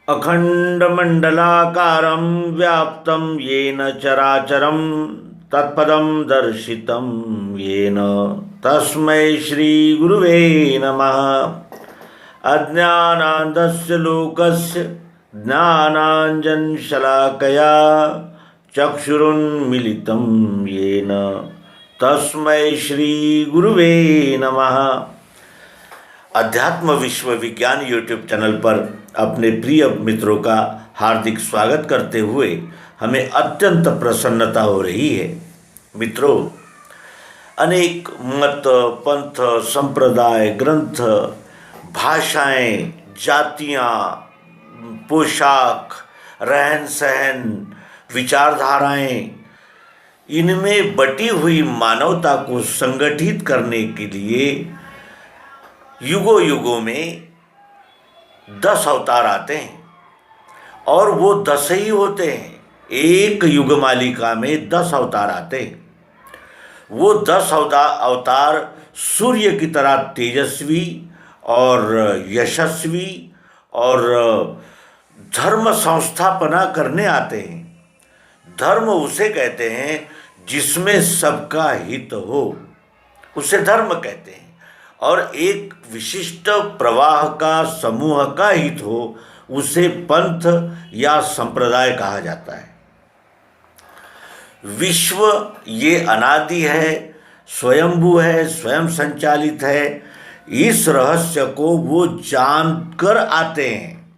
अखंडमंडलाकारं व्याप्तं येन चराचरं तत्पदं दर्शितं येन तस्मै श्रीगुरुवे नमः। अज्ञानान्धस्य लोकस्य ज्ञानाञ्जनशलाकया चक्षुरुन्मीलितं येन तस्मै श्रीगुरुवे नमः। अध्यात्म विश्व विज्ञान यूट्यूब चैनल पर अपने प्रिय मित्रों का हार्दिक स्वागत करते हुए हमें अत्यंत प्रसन्नता हो रही है। मित्रों, अनेक मत, पंथ, संप्रदाय, ग्रंथ, भाषाएं, जातियां, पोशाक, रहन सहन, विचारधाराएं, इनमें बटी हुई मानवता को संगठित करने के लिए युगों युगों में 10 अवतार आते हैं और वो 10 ही होते हैं। एक युग मालिका में 10 अवतार आते हैं। वो 10 अवतार सूर्य की तरह तेजस्वी और यशस्वी और धर्म संस्थापना करने आते हैं। धर्म उसे कहते हैं जिसमें सबका हित हो, उसे धर्म कहते हैं। और एक विशिष्ट प्रवाह का, समूह का हित हो, उसे पंथ या संप्रदाय कहा जाता है। विश्व ये अनादि है, स्वयंभू है, स्वयं संचालित है। इस रहस्य को वो जानकर आते हैं।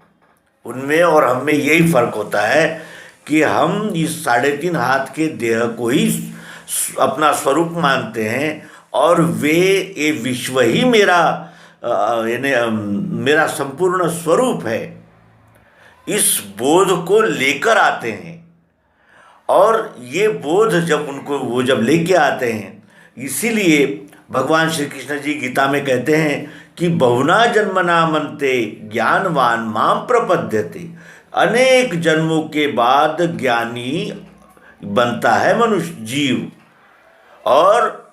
उनमें और हम में यही फर्क होता है कि हम इस 3.5 हाथ के देह को ही अपना स्वरूप मानते हैं और वे ये विश्व ही मेरा संपूर्ण स्वरूप है, इस बोध को लेकर आते हैं। और ये बोध वो जब लेके आते हैं, इसीलिए भगवान श्री कृष्ण जी गीता में कहते हैं कि बहुना जन्मना मन्ते ज्ञानवान माम प्रपद्यते। अनेक जन्मों के बाद ज्ञानी बनता है मनुष्य जीव। और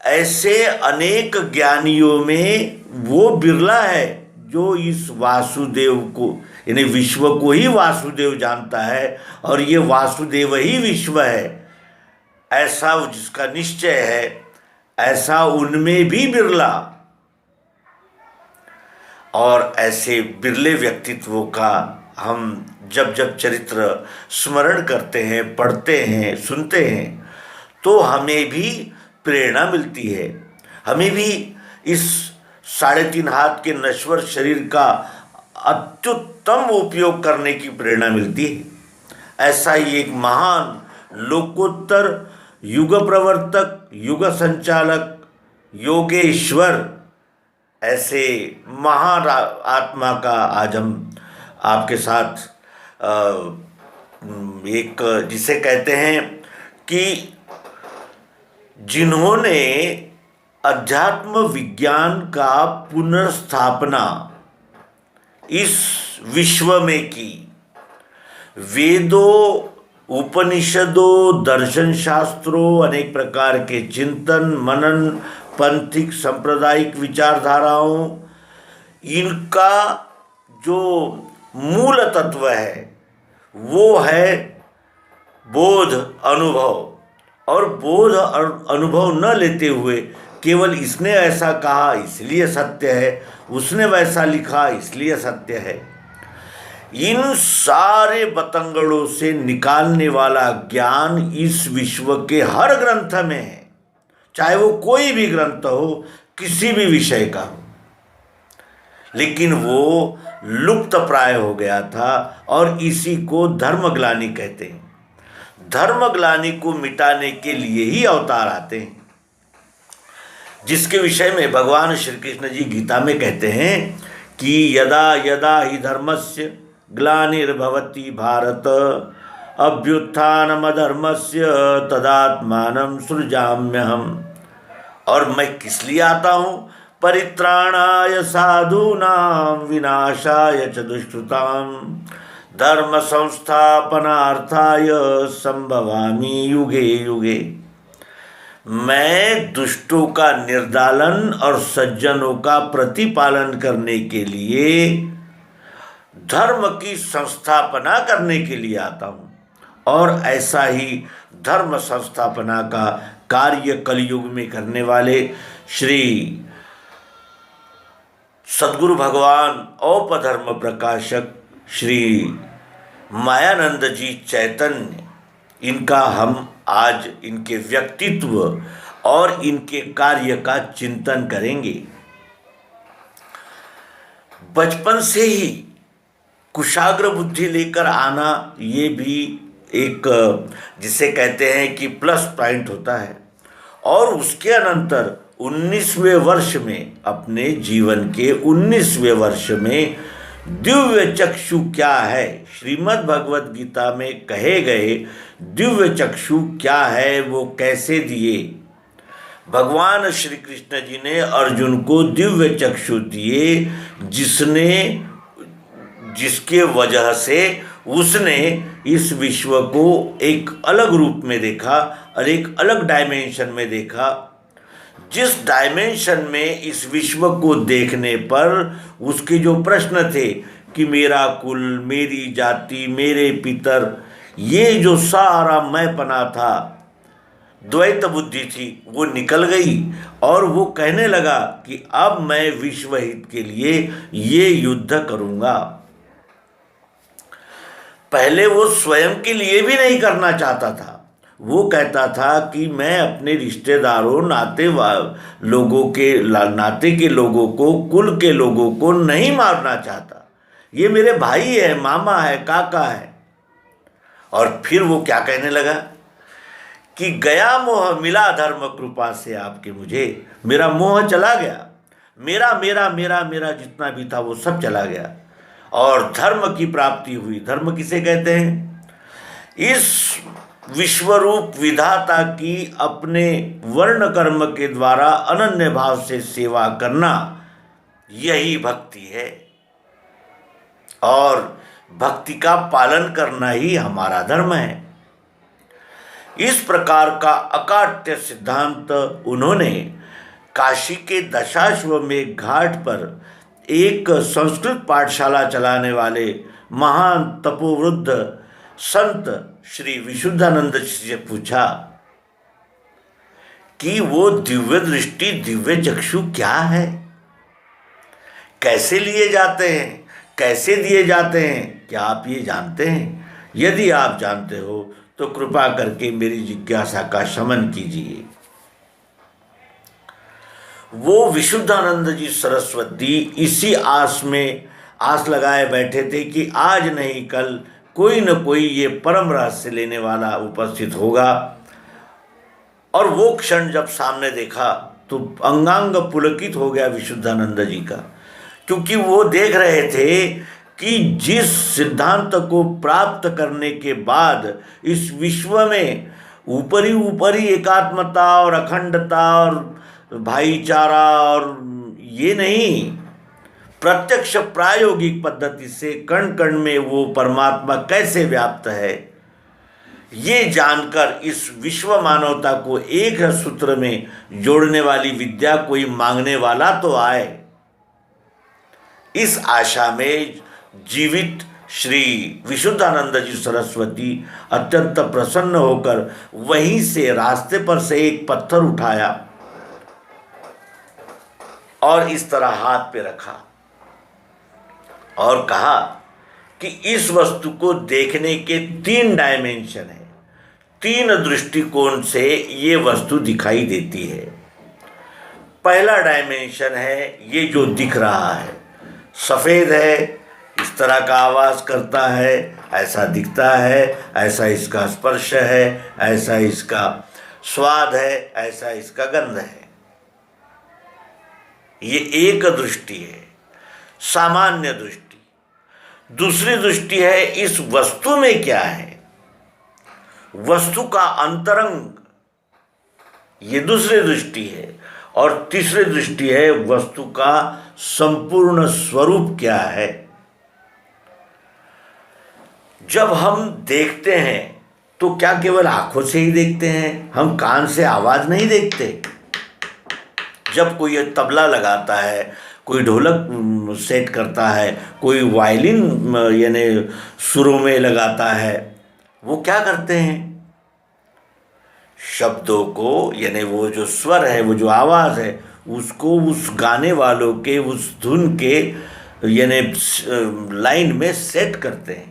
ऐसे अनेक ज्ञानियों में वो बिरला है जो इस वासुदेव को, यानी विश्व को ही वासुदेव जानता है और ये वासुदेव ही विश्व है, ऐसा जिसका निश्चय है, ऐसा उनमें भी बिरला। और ऐसे बिरले व्यक्तित्वों का हम जब जब चरित्र स्मरण करते हैं, पढ़ते हैं, सुनते हैं, तो हमें भी प्रेरणा मिलती है। हमें भी इस 3.5 हाथ के नश्वर शरीर का अत्युत्तम उपयोग करने की प्रेरणा मिलती है। ऐसा ही एक महान लोकोत्तर युग प्रवर्तक, युग संचालक, योगेश्वर, ऐसे महान आत्मा का आज हम आपके साथ एक जिसे कहते हैं कि जिन्होंने अध्यात्म विज्ञान का पुनर्स्थापना इस विश्व में की, वेदों, उपनिषदों, दर्शन शास्त्रों, अनेक प्रकार के चिंतन मनन, पंथिक सांप्रदायिक विचारधाराओं, इनका जो मूल तत्व है वो है बोध, अनुभव। और बोध और अनुभव न लेते हुए केवल इसने ऐसा कहा इसलिए सत्य है, उसने वैसा लिखा इसलिए सत्य है, इन सारे बतंगड़ों से निकालने वाला ज्ञान इस विश्व के हर ग्रंथ में है। चाहे वो कोई भी ग्रंथ हो, किसी भी विषय का हो, लेकिन वो लुप्त प्राय हो गया था और इसी को धर्मग्लानि कहते हैं। धर्मग्लानि को मिटाने के लिए ही अवतार आते हैं, जिसके विषय में भगवान श्री कृष्ण जी गीता में कहते हैं कि यदा यदा ही धर्मस्य ग्लानिर्भवति भारत अभ्युत्थानमधर्मस्य तदात्मानं सृजाम्यहम्। और मैं किस लिए आता हूँ? परित्राणाय साधूनां विनाशाय च दुष्कृतां धर्म संस्थापनार्थाय संभवामि युगे युगे। मैं दुष्टों का निर्दालन और सज्जनों का प्रतिपालन करने के लिए धर्म की संस्थापना करने के लिए आता हूँ। और ऐसा ही धर्म संस्थापना का कार्य कलयुग में करने वाले श्री सद्गुरु भगवान औपधर्म प्रकाशक श्री मायानंद जी चैतन्य, इनका हम आज इनके व्यक्तित्व और इनके कार्य का चिंतन करेंगे। बचपन से ही कुशाग्र बुद्धि लेकर आना, ये भी एक जिसे कहते हैं कि प्लस पॉइंट होता है। और उसके अनंतर 19वें वर्ष में, अपने जीवन के 19वें वर्ष में दिव्य चक्षु क्या है, श्रीमद् भगवद गीता में कहे गए दिव्य चक्षु क्या है, वो कैसे दिए। भगवान श्री कृष्ण जी ने अर्जुन को दिव्य चक्षु दिए, जिसके वजह से उसने इस विश्व को एक अलग रूप में देखा और एक अलग डायमेंशन में देखा। जिस डायमेंशन में इस विश्व को देखने पर उसके जो प्रश्न थे कि मेरा कुल, मेरी जाति, मेरे पितर, ये जो सारा मैंपना था, द्वैत बुद्धि थी, वो निकल गई। और वो कहने लगा कि अब मैं विश्व हित के लिए ये युद्ध करूँगा। पहले वो स्वयं के लिए भी नहीं करना चाहता था। वो कहता था कि मैं अपने रिश्तेदारों, नाते के लोगों को, कुल के लोगों को नहीं मारना चाहता। ये मेरे भाई है, मामा है, काका है। और फिर वो क्या कहने लगा कि गया मोह मिला धर्म कृपा से आपके मुझे, मेरा मोह चला गया, मेरा मेरा मेरा मेरा जितना भी था वो सब चला गया और धर्म की प्राप्ति हुई। धर्म किसे कहते हैं? इस विश्वरूप विधाता की अपने वर्ण कर्म के द्वारा अनन्य भाव से सेवा करना, यही भक्ति है। और भक्ति का पालन करना ही हमारा धर्म है। इस प्रकार का अकाट्य सिद्धांत उन्होंने काशी के दशाश्वमेध घाट पर एक संस्कृत पाठशाला चलाने वाले महान तपोवृद्ध संत श्री विशुद्धानंद जी से पूछा कि वो दिव्य दृष्टि, दिव्य चक्षु क्या है, कैसे लिए जाते हैं, कैसे दिए जाते हैं, क्या आप ये जानते हैं? यदि आप जानते हो तो कृपा करके मेरी जिज्ञासा का शमन कीजिए। वो विशुद्धानंद जी सरस्वती इसी आस लगाए बैठे थे कि आज नहीं कल कोई न कोई ये परम रहस्य लेने वाला उपस्थित होगा। और वो क्षण जब सामने देखा तो अंगांग पुलकित हो गया विशुद्धानंद जी का, क्योंकि वो देख रहे थे कि जिस सिद्धांत को प्राप्त करने के बाद इस विश्व में ऊपरी एकात्मता और अखंडता और भाईचारा और ये नहीं, प्रत्यक्ष प्रायोगिक पद्धति से कण कण में वो परमात्मा कैसे व्याप्त है, ये जानकर इस विश्व मानवता को एक सूत्र में जोड़ने वाली विद्या कोई मांगने वाला तो आए। इस आशा में जीवित श्री विशुद्धानंद जी सरस्वती अत्यंत प्रसन्न होकर वहीं से रास्ते पर से एक पत्थर उठाया और इस तरह हाथ पे रखा और कहा कि इस वस्तु को देखने के 3 डायमेंशन है, 3 दृष्टिकोण से ये वस्तु दिखाई देती है। पहला डायमेंशन है ये जो दिख रहा है, सफ़ेद है, इस तरह का आवाज़ करता है, ऐसा दिखता है, ऐसा इसका स्पर्श है, ऐसा इसका स्वाद है, ऐसा इसका गंध है। ये एक दृष्टि है, सामान्य दृष्टि। दूसरी दृष्टि है इस वस्तु में क्या है, वस्तु का अंतरंग, ये दूसरी दृष्टि है। और तीसरी दृष्टि है वस्तु का संपूर्ण स्वरूप क्या है। जब हम देखते हैं तो क्या केवल आंखों से ही देखते हैं, हम कान से आवाज़ नहीं देखते। जब कोई तबला लगाता है, कोई ढोलक सेट करता है, कोई वायलिन यानी सुरों में लगाता है। वो क्या करते हैं, शब्दों को यानी वो जो स्वर है, वो जो आवाज़ है, उसको उस गाने वालों के उस धुन के यानी लाइन में सेट करते हैं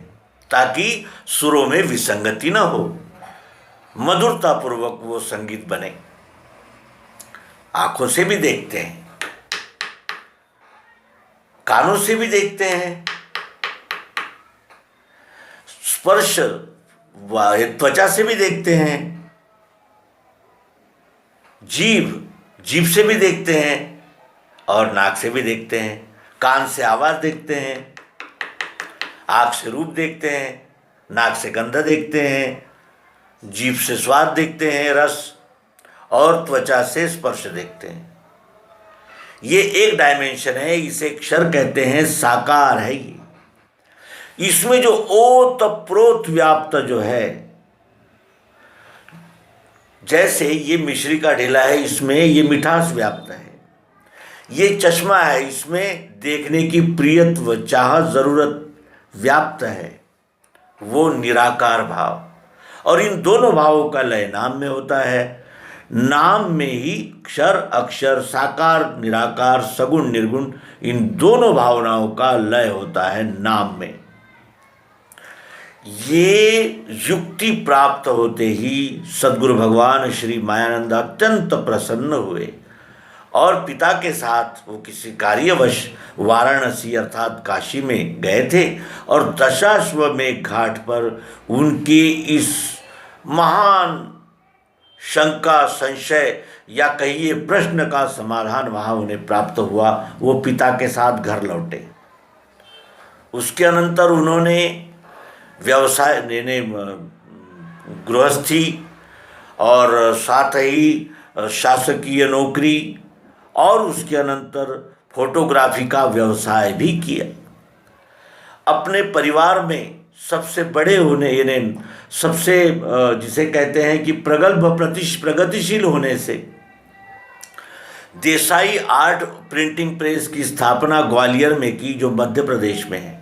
ताकि सुरों में विसंगति ना हो, मधुरतापूर्वक वो संगीत बने। आंखों से भी देखते हैं, कानों से भी देखते हैं, स्पर्श त्वचा से भी देखते हैं, जीभ से भी देखते हैं और नाक से भी देखते हैं, कान से आवाज़ देखते हैं, आँख से रूप देखते हैं, नाक से गंध देखते हैं, जीभ से स्वाद देखते हैं, रस, और त्वचा से स्पर्श देखते हैं। ये एक डायमेंशन है, इसे अक्षर कहते हैं, साकार है ये। इसमें जो ओतप्रोत व्याप्त जो है, जैसे ये मिश्री का ढेला है, इसमें ये मिठास व्याप्त है। ये चश्मा है, इसमें देखने की प्रियत्व चाह जरूरत व्याप्त है, वो निराकार भाव। और इन दोनों भावों का लय नाम में होता है। नाम में ही क्षर अक्षर, साकार निराकार, सगुण निर्गुण, इन दोनों भावनाओं का लय होता है नाम में। ये युक्ति प्राप्त होते ही सद्गुरु भगवान श्री मायानंद अत्यंत प्रसन्न हुए और पिता के साथ वो किसी कार्यवश वाराणसी अर्थात काशी में गए थे और दशाश्वमेध घाट पर उनके इस महान शंका, संशय या कहिए प्रश्न का समाधान वहाँ उन्हें प्राप्त हुआ। वो पिता के साथ घर लौटे। उसके अनंतर उन्होंने व्यवसाय यानी गृहस्थी और साथ ही शासकीय नौकरी और उसके अनंतर फोटोग्राफी का व्यवसाय भी किया। अपने परिवार में सबसे बड़े होने यानी सबसे जिसे कहते हैं कि प्रगतिशील होने से देसाई आर्ट प्रिंटिंग प्रेस की स्थापना ग्वालियर में की, जो मध्य प्रदेश में है।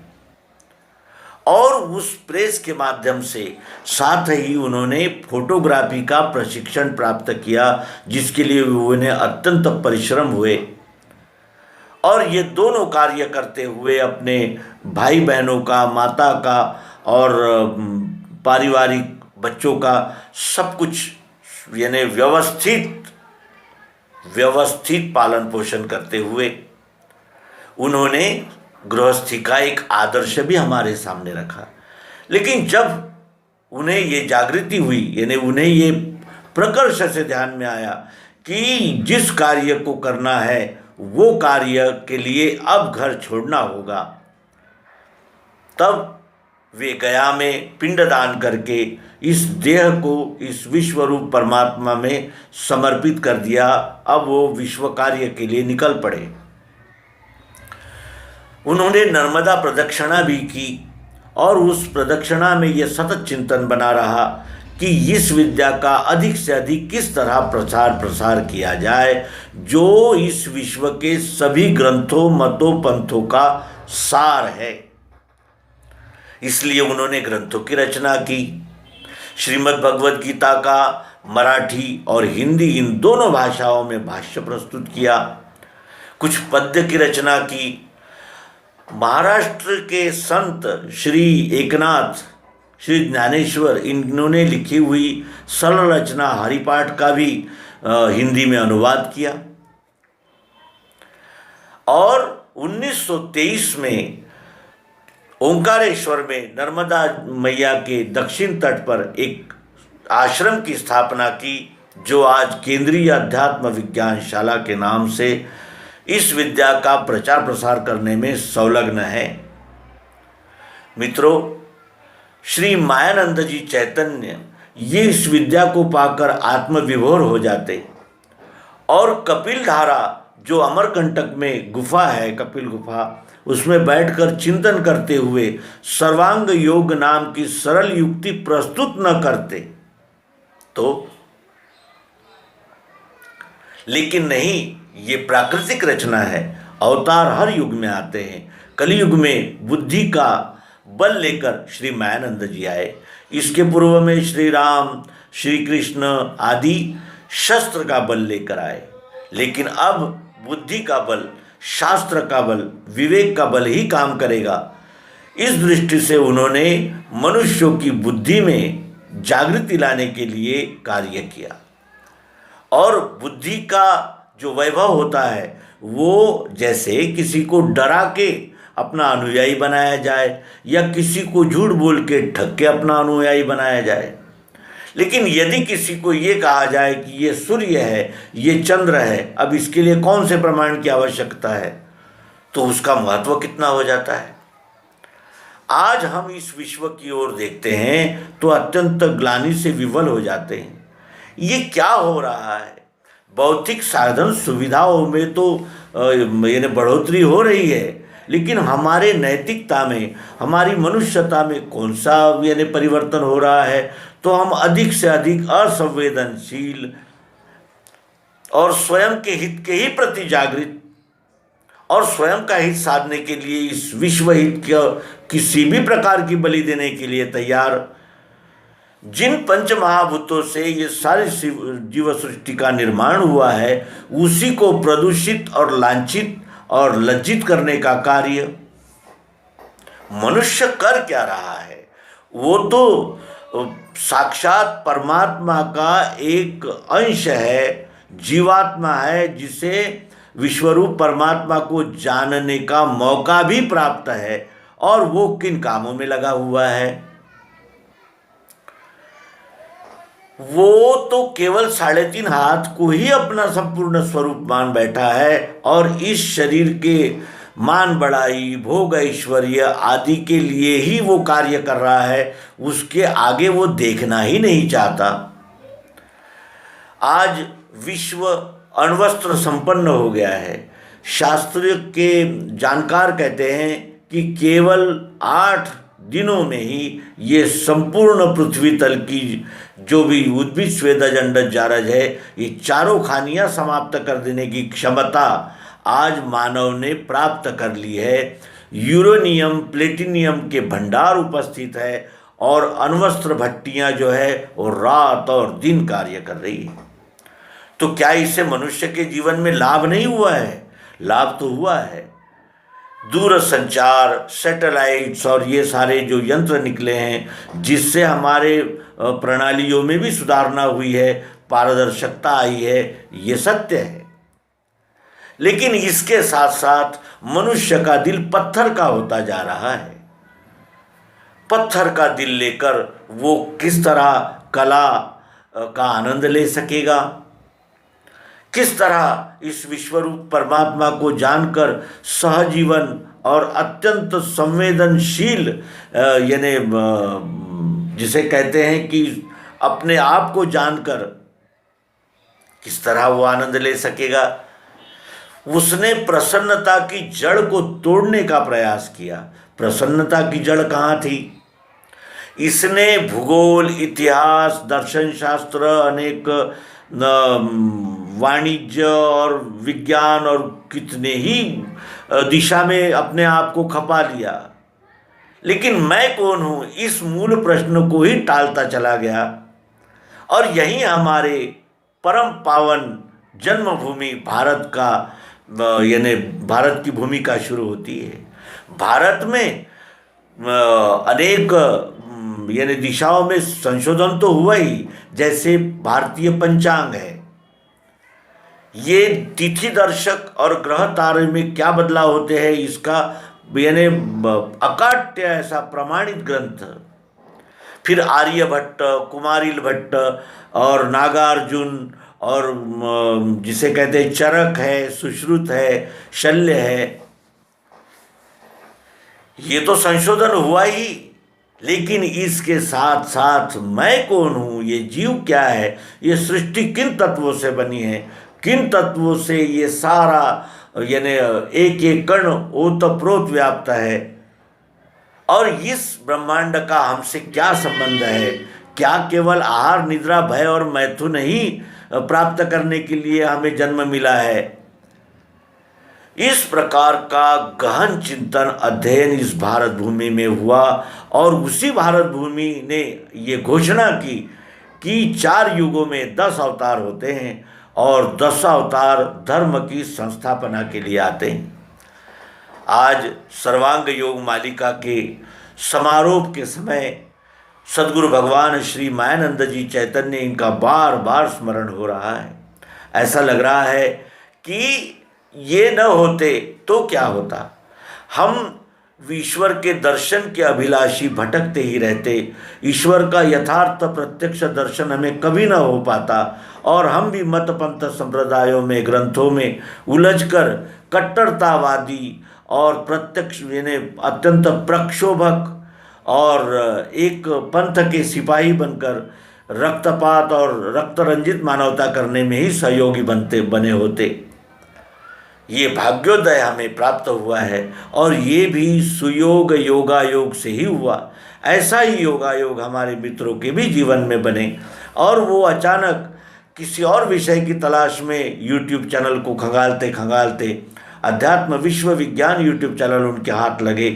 और उस प्रेस के माध्यम से साथ ही उन्होंने फोटोग्राफी का प्रशिक्षण प्राप्त किया, जिसके लिए उन्हें अत्यंत परिश्रम हुए। और ये दोनों कार्य करते हुए अपने भाई बहनों का, माता का और पारिवारिक बच्चों का सब कुछ यानी व्यवस्थित पालन पोषण करते हुए उन्होंने गृहस्थी का एक आदर्श भी हमारे सामने रखा। लेकिन जब उन्हें ये जागृति हुई, यानी उन्हें ये प्रकर्ष से ध्यान में आया कि जिस कार्य को करना है वो कार्य के लिए अब घर छोड़ना होगा, तब वे गया में पिंडदान करके इस देह को इस विश्वरूप परमात्मा में समर्पित कर दिया। अब वो विश्व कार्य के लिए निकल पड़े। उन्होंने नर्मदा प्रदक्षिणा भी की और उस प्रदक्षिणा में यह सतत चिंतन बना रहा कि इस विद्या का अधिक से अधिक किस तरह प्रसार किया जाए, जो इस विश्व के सभी ग्रंथों, मतों, पंथों का सार है। इसलिए उन्होंने ग्रंथों की रचना की। श्रीमद् भगवद गीता का मराठी और हिंदी इन दोनों भाषाओं में भाष्य प्रस्तुत किया। कुछ पद्य की रचना की। महाराष्ट्र के संत श्री एकनाथ, श्री ज्ञानेश्वर, इन्होंने लिखी हुई सरल रचना हरिपाठ का भी हिंदी में अनुवाद किया। और 1923 में ओंकारेश्वर में नर्मदा मैया के दक्षिण तट पर एक आश्रम की स्थापना की, जो आज केंद्रीय अध्यात्म विज्ञान शाला के नाम से इस विद्या का प्रचार प्रसार करने में संलग्न है। मित्रों, श्री मायानंद जी चैतन्य ये इस विद्या को पाकर आत्मविभोर हो जाते और कपिल धारा, जो अमरकंटक में गुफा है, कपिल गुफा, उसमें बैठकर चिंतन करते हुए सर्वांग योग नाम की सरल युक्ति प्रस्तुत न करते तो, लेकिन नहीं, ये प्राकृतिक रचना है अवतार हर युग में आते हैं। कलयुग में बुद्धि का बल लेकर श्री मायानंद जी आए। इसके पूर्व में श्री राम, श्री कृष्ण आदि शस्त्र का बल लेकर आए, लेकिन अब बुद्धि का बल, शास्त्र का बल, विवेक का बल ही काम करेगा। इस दृष्टि से उन्होंने मनुष्यों की बुद्धि में जागृति लाने के लिए कार्य किया। और बुद्धि का जो वैभव होता है वो जैसे किसी को डरा के अपना अनुयायी बनाया जाए या किसी को झूठ बोल के ठग के अपना अनुयायी बनाया जाए। लेकिन यदि किसी को ये कहा जाए कि ये सूर्य है, ये चंद्र है, अब इसके लिए कौन से प्रमाण की आवश्यकता है, तो उसका महत्व कितना हो जाता है। आज हम इस विश्व की ओर देखते हैं तो अत्यंत ग्लानि से विवल हो जाते हैं। ये क्या हो रहा है। भौतिक साधन सुविधाओं में तो यानी बढ़ोतरी हो रही है, लेकिन हमारे नैतिकता में, हमारी मनुष्यता में कौन सा यानी परिवर्तन हो रहा है। तो हम अधिक से अधिक असंवेदनशील और स्वयं के हित के ही प्रति जागृत और स्वयं का हित साधने के लिए, इस विश्व हित का किसी भी प्रकार की बलि देने के लिए तैयार। जिन पंच महाभूतों से ये सारी जीव सृष्टि का निर्माण हुआ है, उसी को प्रदूषित और लांछित और लज्जित करने का कार्य मनुष्य कर क्या रहा है। वो तो साक्षात परमात्मा का एक अंश है, जीवात्मा है, जिसे विश्वरूप परमात्मा को जानने का मौका भी प्राप्त है। और वो किन कामों में लगा हुआ है। वो तो केवल 3.5 हाथ को ही अपना संपूर्ण स्वरूप मान बैठा है और इस शरीर के मान बढ़ाई, भोग, ऐश्वर्य आदि के लिए ही वो कार्य कर रहा है। उसके आगे वो देखना ही नहीं चाहता। आज विश्व अण्वस्त्र संपन्न हो गया है। शास्त्र के जानकार कहते हैं कि केवल 8 दिनों में ही ये संपूर्ण पृथ्वी तल की जो भी उद्भिद स्वेदज अंडज जारज है, ये चारों खानियां समाप्त कर देने की क्षमता आज मानव ने प्राप्त कर ली है। यूरेनियम, प्लेटिनियम के भंडार उपस्थित है और अण्वस्त्र भट्टियां जो है वो रात और दिन कार्य कर रही है। तो क्या इससे मनुष्य के जीवन में लाभ नहीं हुआ है? लाभ तो हुआ है। दूर संचार, सैटेलाइट्स और ये सारे जो यंत्र निकले हैं, जिससे हमारे प्रणालियों में भी सुधारना हुई है, पारदर्शिता आई है, ये सत्य है। लेकिन इसके साथ साथ मनुष्य का दिल पत्थर का होता जा रहा है। पत्थर का दिल लेकर वो किस तरह कला का आनंद ले सकेगा, किस तरह इस विश्वरूप परमात्मा को जानकर सहजीवन और अत्यंत संवेदनशील यानी जिसे कहते हैं कि अपने आप को जानकर किस तरह वो आनंद ले सकेगा। उसने प्रसन्नता की जड़ को तोड़ने का प्रयास किया। प्रसन्नता की जड़ कहाँ थी? इसने भूगोल, इतिहास, दर्शन शास्त्र, अनेक वाणिज्य और विज्ञान और कितने ही दिशा में अपने आप को खपा लिया, लेकिन मैं कौन हूँ, इस मूल प्रश्न को ही टालता चला गया। और यहीं हमारे परम पावन जन्मभूमि भारत का यानी भारत की भूमिका शुरू होती है। भारत में अनेक यानी दिशाओं में संशोधन तो हुआ ही, जैसे भारतीय पंचांग है। ये तिथि दर्शक और ग्रह तारे में क्या बदलाव होते हैं, इसका यानी अकाट्य ऐसा प्रमाणित ग्रंथ। फिर आर्यभट्ट, कुमारिल भट्ट और नागार्जुन और जिसे कहते हैं चरक है, सुश्रुत है, शल्य है, ये तो संशोधन हुआ ही। लेकिन इसके साथ साथ मैं कौन हूँ, ये जीव क्या है, ये सृष्टि किन तत्वों से बनी है, किन तत्वों से ये सारा यानी एक एक कण ओतप्रोत व्याप्त है, और इस ब्रह्मांड का हमसे क्या संबंध है। क्या केवल आहार, निद्रा, भय और मैथुन ही प्राप्त करने के लिए हमें जन्म मिला है? इस प्रकार का गहन चिंतन अध्ययन इस भारत भूमि में हुआ और उसी भारत भूमि ने ये घोषणा की कि 4 युगों में 10 अवतार होते हैं और 10 अवतार धर्म की संस्थापना के लिए आते हैं। आज सर्वांग योग मालिका के समारोह के समय सद्गुरु भगवान श्री मायानंद जी चैतन्य इनका बार बार स्मरण हो रहा है। ऐसा लग रहा है कि ये न होते तो क्या होता। हम ईश्वर के दर्शन के अभिलाषी भटकते ही रहते, ईश्वर का यथार्थ प्रत्यक्ष दर्शन हमें कभी न हो पाता और हम भी मत पंथ संप्रदायों में ग्रंथों में उलझकर कट्टरतावादी और प्रत्यक्ष यानी अत्यंत प्रक्षोभक और एक पंथ के सिपाही बनकर रक्तपात और रक्तरंजित मानवता करने में ही सहयोगी बने होते। ये भाग्योदय हमें प्राप्त हुआ है और ये भी सुयोग योगायोग से ही हुआ। ऐसा ही योगायोग हमारे मित्रों के भी जीवन में बने और वो अचानक किसी और विषय की तलाश में यूट्यूब चैनल को खंगालते खंगालते अध्यात्म विश्व विज्ञान यूट्यूब चैनल उनके हाथ लगे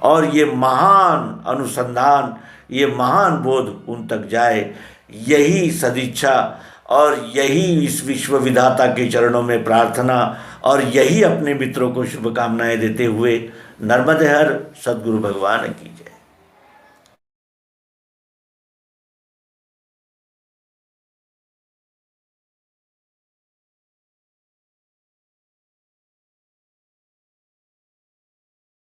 और ये महान अनुसंधान, ये महान बोध उन तक जाए। यही सदिच्छा और यही इस विश्व विधाता के चरणों में प्रार्थना और यही अपने मित्रों को शुभकामनाएं देते हुए नर्मदे हर सद्गुरु भगवान की जय।